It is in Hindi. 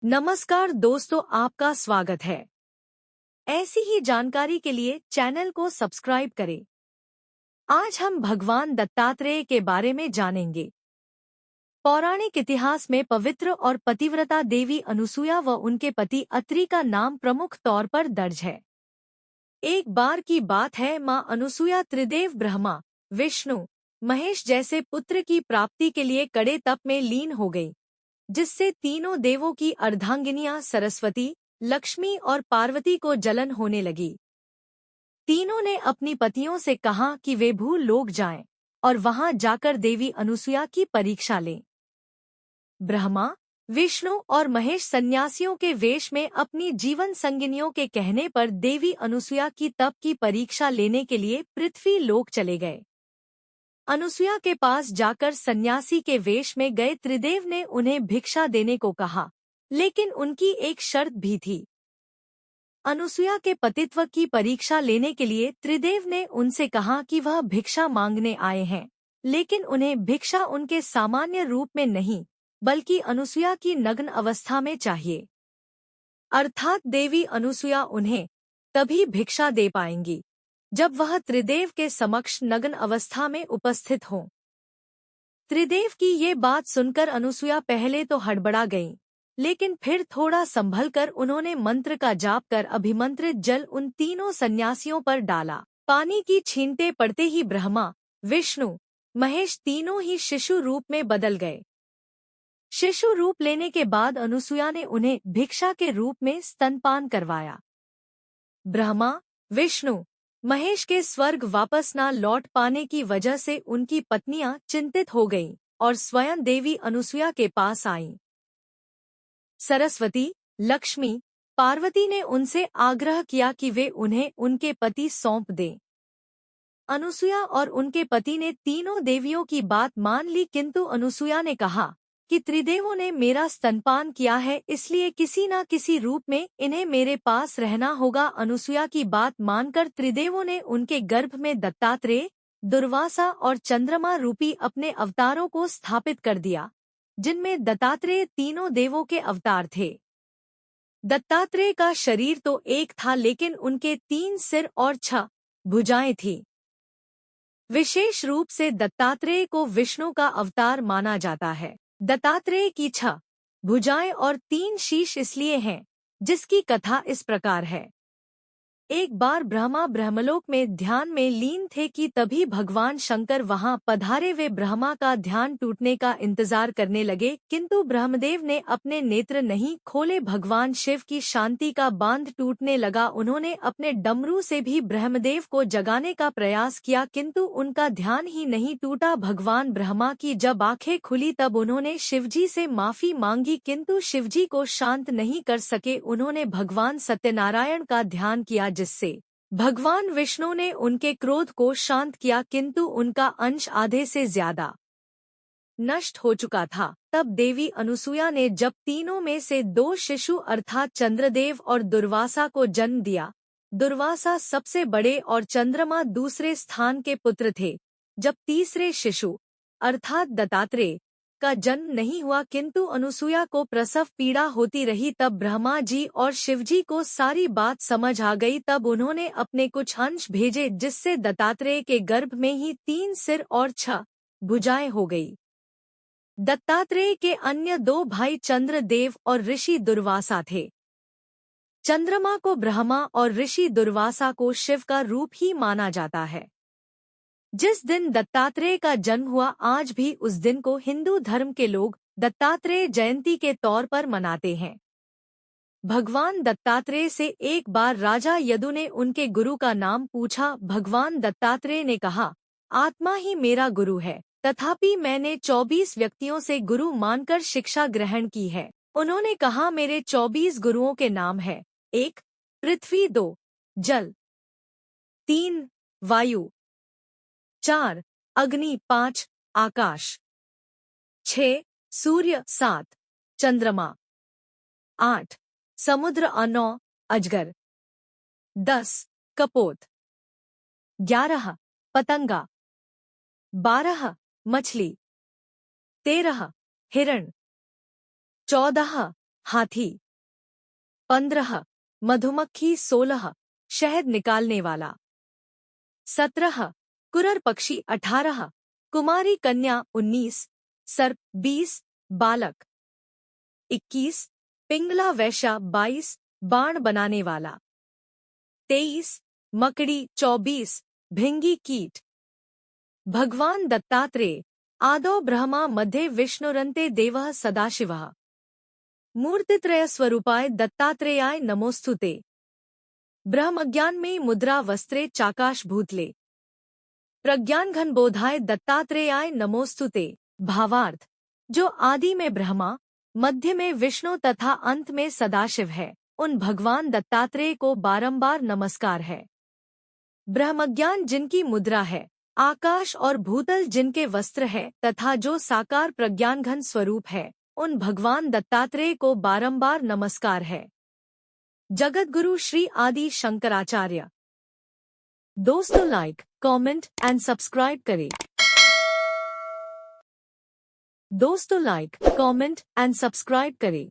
नमस्कार दोस्तों, आपका स्वागत है। ऐसी ही जानकारी के लिए चैनल को सब्सक्राइब करें। आज हम भगवान दत्तात्रेय के बारे में जानेंगे। पौराणिक इतिहास में पवित्र और पतिव्रता देवी अनुसुया व उनके पति अत्रि का नाम प्रमुख तौर पर दर्ज है। एक बार की बात है, मां अनुसुया त्रिदेव ब्रह्मा, विष्णु, महेश जैसे पुत्र की प्राप्ति के लिए कड़े तप में लीन हो गई, जिससे तीनों देवों की अर्धांगिनियां सरस्वती, लक्ष्मी और पार्वती को जलन होने लगी। तीनों ने अपनी पतियों से कहा कि वे भूलोक जाएं और वहां जाकर देवी अनुसुया की परीक्षा लें। ब्रह्मा, विष्णु और महेश सन्यासियों के वेश में अपनी जीवन संगिनियों के कहने पर देवी अनुसुया की तप की परीक्षा लेने के लिए पृथ्वी लोक चले गए। अनुसुया के पास जाकर सन्यासी के वेश में गए त्रिदेव ने उन्हें भिक्षा देने को कहा, लेकिन उनकी एक शर्त भी थी। अनुसुया के पतित्व की परीक्षा लेने के लिए त्रिदेव ने उनसे कहा कि वह भिक्षा मांगने आए हैं, लेकिन उन्हें भिक्षा उनके सामान्य रूप में नहीं, बल्कि अनुसुया की नग्न अवस्था में चाहिए। अर्थात देवी अनुसुया उन्हें तभी भिक्षा दे पाएंगी जब वह त्रिदेव के समक्ष नग्न अवस्था में उपस्थित हों। त्रिदेव की ये बात सुनकर अनुसुया पहले तो हड़बड़ा गईं, लेकिन फिर थोड़ा संभलकर उन्होंने मंत्र का जाप कर अभिमंत्रित जल उन तीनों सन्यासियों पर डाला। पानी की छींटे पड़ते ही ब्रह्मा, विष्णु, महेश तीनों ही शिशु रूप में बदल गए। शिशु रूप लेने के बाद अनुसुया ने उन्हें भिक्षा के रूप में स्तनपान करवाया। ब्रह्मा, विष्णु, महेश के स्वर्ग वापस न लौट पाने की वजह से उनकी पत्नियां चिंतित हो गईं और स्वयं देवी अनुसुया के पास आईं। सरस्वती, लक्ष्मी, पार्वती ने उनसे आग्रह किया कि वे उन्हें उनके पति सौंप दें। अनुसुया और उनके पति ने तीनों देवियों की बात मान ली, किंतु अनुसुया ने कहा कि त्रिदेवों ने मेरा स्तनपान किया है, इसलिए किसी न किसी रूप में इन्हें मेरे पास रहना होगा। अनुसुया की बात मानकर त्रिदेवों ने उनके गर्भ में दत्तात्रेय, दुर्वासा और चंद्रमा रूपी अपने अवतारों को स्थापित कर दिया, जिनमें दत्तात्रेय तीनों देवों के अवतार थे। दत्तात्रेय का शरीर तो एक था, लेकिन उनके 3 सिर और 6 भुजाएं थीं। विशेष रूप से दत्तात्रेय को विष्णु का अवतार माना जाता है। दत्तात्रेय की 6 भुजाएं और 3 शीश इसलिए हैं, जिसकी कथा इस प्रकार है। एक बार ब्रह्मा ब्रह्मलोक में ध्यान में लीन थे कि तभी भगवान शंकर वहां पधारे। वे ब्रह्मा का ध्यान टूटने का इंतजार करने लगे, किंतु ब्रह्मदेव ने अपने नेत्र नहीं खोले। भगवान शिव की शांति का बांध टूटने लगा। उन्होंने अपने डमरू से भी ब्रह्मदेव को जगाने का प्रयास किया, किंतु उनका ध्यान ही नहीं टूटा। भगवान ब्रह्मा की जब आंखें खुली तब उन्होंने शिवजी से माफी मांगी, किंतु शिवजी को शांत नहीं कर सके। उन्होंने भगवान सत्यनारायण का ध्यान किया, जिससे भगवान विष्णु ने उनके क्रोध को शांत किया, किंतु उनका अंश आधे से ज्यादा नष्ट हो चुका था। तब देवी अनुसुया ने जब तीनों में से 2 शिशु अर्थात चंद्रदेव और दुर्वासा को जन्म दिया। दुर्वासा सबसे बड़े और चंद्रमा दूसरे स्थान के पुत्र थे। जब तीसरे शिशु अर्थात दत्तात्रेय का जन्म नहीं हुआ, किंतु अनुसुया को प्रसव पीड़ा होती रही, तब ब्रह्मा जी और शिवजी को सारी बात समझ आ गई। तब उन्होंने अपने कुछ अंश भेजे, जिससे दत्तात्रेय के गर्भ में ही 3 सिर और 6 भुजाएं हो गई। दत्तात्रेय के अन्य 2 भाई चंद्रदेव और ऋषि दुर्वासा थे। चंद्रमा को ब्रह्मा और ऋषि दुर्वासा को शिव का रूप ही माना जाता है। जिस दिन दत्तात्रेय का जन्म हुआ, आज भी उस दिन को हिंदू धर्म के लोग दत्तात्रेय जयंती के तौर पर मनाते हैं। भगवान दत्तात्रेय से एक बार राजा यदु ने उनके गुरु का नाम पूछा। भगवान दत्तात्रेय ने कहा, आत्मा ही मेरा गुरु है, तथापि मैंने 24 व्यक्तियों से गुरु मानकर शिक्षा ग्रहण की है। उन्होंने कहा, मेरे 24 गुरुओं के नाम है: 1 पृथ्वी, 2 जल, 3 वायु, 4 अग्नि, 5 आकाश, 6 सूर्य, 7 चंद्रमा, 8 समुद्र, 9 अजगर, 10 कपोत, 11 पतंगा, 12 मछली, 13 हिरण, 14 हाथी। 15 मधुमक्खी। 16 शहद निकालने वाला। 17 कुरर पक्षी। 18 कुमारी कन्या। 19 सर्प। 20 बालक। 21 पिंगला वैश्या। 22 बाण बनाने वाला। 23 मकड़ी। 24 भिंगी कीट। भगवान दत्तात्रेय। आदौ ब्रह्मा मध्ये विष्णुरन्ते देवः सदाशिवः। मूर्तित्रयस्वरूपाय दत्तात्रेयाय नमोस्तुते। ब्रह्मज्ञान में मुद्रा वस्त्रे चाकाश भूतले। प्रज्ञानघन बोधाय दत्तात्रेयाय नमोस्तुते। भावार्थ, जो आदि में ब्रह्मा, मध्य में विष्णु तथा अंत में सदाशिव है, उन भगवान दत्तात्रेय को बारंबार नमस्कार है। ब्रह्मज्ञान जिनकी मुद्रा है, आकाश और भूतल जिनके वस्त्र है तथा जो साकार प्रज्ञानघन स्वरूप है, उन भगवान दत्तात्रेय को बारंबार नमस्कार है। जगतगुरु श्री आदि शंकराचार्य। दोस्तों लाइक, कमेंट एंड सब्सक्राइब करें। दोस्तों लाइक, कमेंट एंड सब्सक्राइब करें।